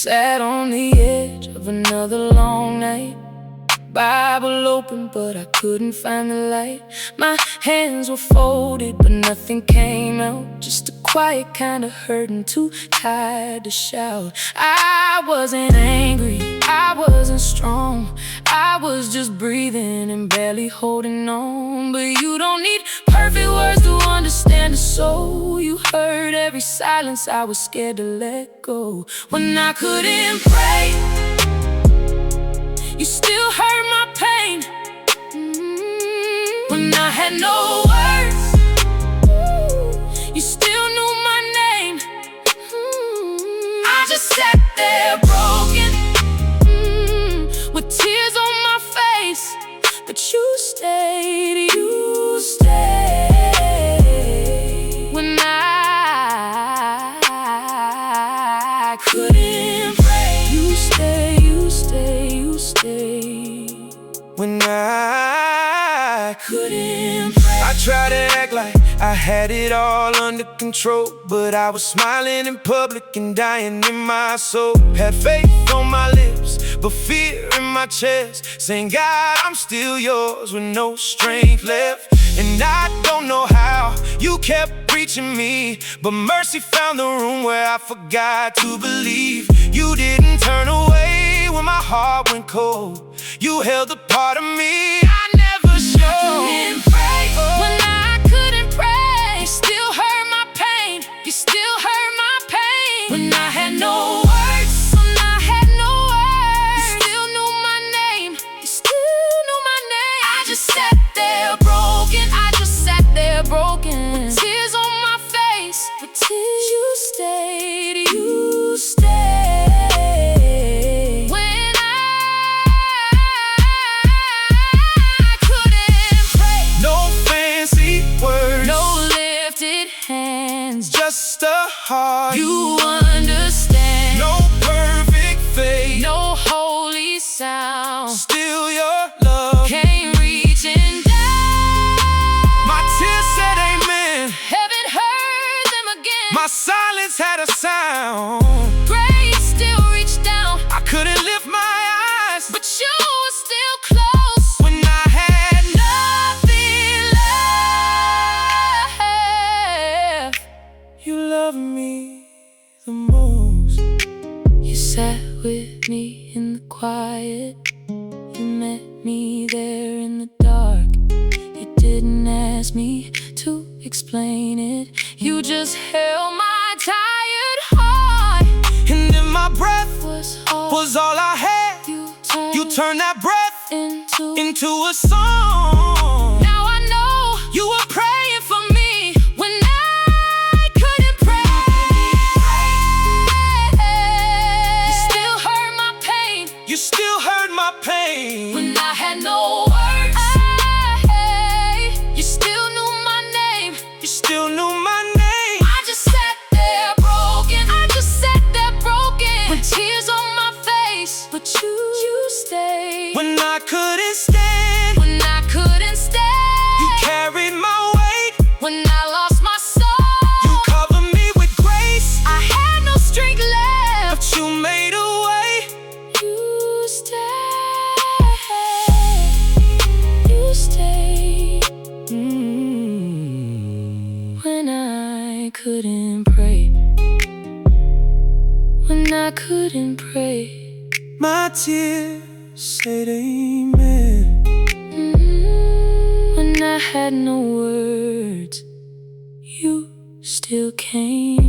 Sat on the edge of another long night, Bible open, but I couldn't find the light. My hands were folded, but nothing came out. Just a quiet kind of hurting, too tired to shout. I wasn't angry, I wasn't strong, I was just breathing and barely holding on. But you don't need perfect words to understand the soul. You heard every silence I was scared to let go. When I couldn't pray, you still heard my pain. When I had no words, you still knew my name. I just sat there broken, with tears on my face. But you stayed, you stayed. When I couldn't pray, you stayed, you stayed, you stayed. When I Couldn't pray. I tried to act like I had it all under control, but I was smiling in public and dying in my soul. Had faith on my lips, but fear in my chest, saying, God, I'm still yours, with no strength left. And I don't know how you kept reaching me, but mercy found the room where I forgot to believe. You didn't turn away when my heart went cold. You held a part of me I never showed. Couldn't pray. When I couldn't pray, you still heard my pain. You still heard my pain. When I had no words, when I had no words, you still knew my name. You still knew my name. I just sat there broken, I just sat there broken, with tears on my face. But tears, you stayed, you stayed. When I couldn't pray, No fancy words, no lifted hands, just a heart. you understand. No perfect faith, No holy sound, still your love. came reaching down. My tears said amen, Heaven heard them again. my silence had a sound. Grace still reached down, I couldn't lift my eyes, but you were still close. when I had Nothing left. you loved me the most. You sat with me in the quiet, you met me there in the dark. You didn't ask me to explain it, you just held my tired heart. And if my breath Was all I had, you turned that breath into a song. Now I know You were praying for me when I couldn't pray. You still heard my pain You still heard my pain. when I had no words. You still knew my name. You still knew my name. I just sat there broken, I just sat there broken, with tears on my face. But you stayed. When I couldn't stand, When I couldn't stand, you carried my weight. when I lost my soul, You covered me with grace, I had no strength left. but you made a way. You stayed. You stayed. When I couldn't pray, when I couldn't pray, My tears said amen. when I had no words, you still came.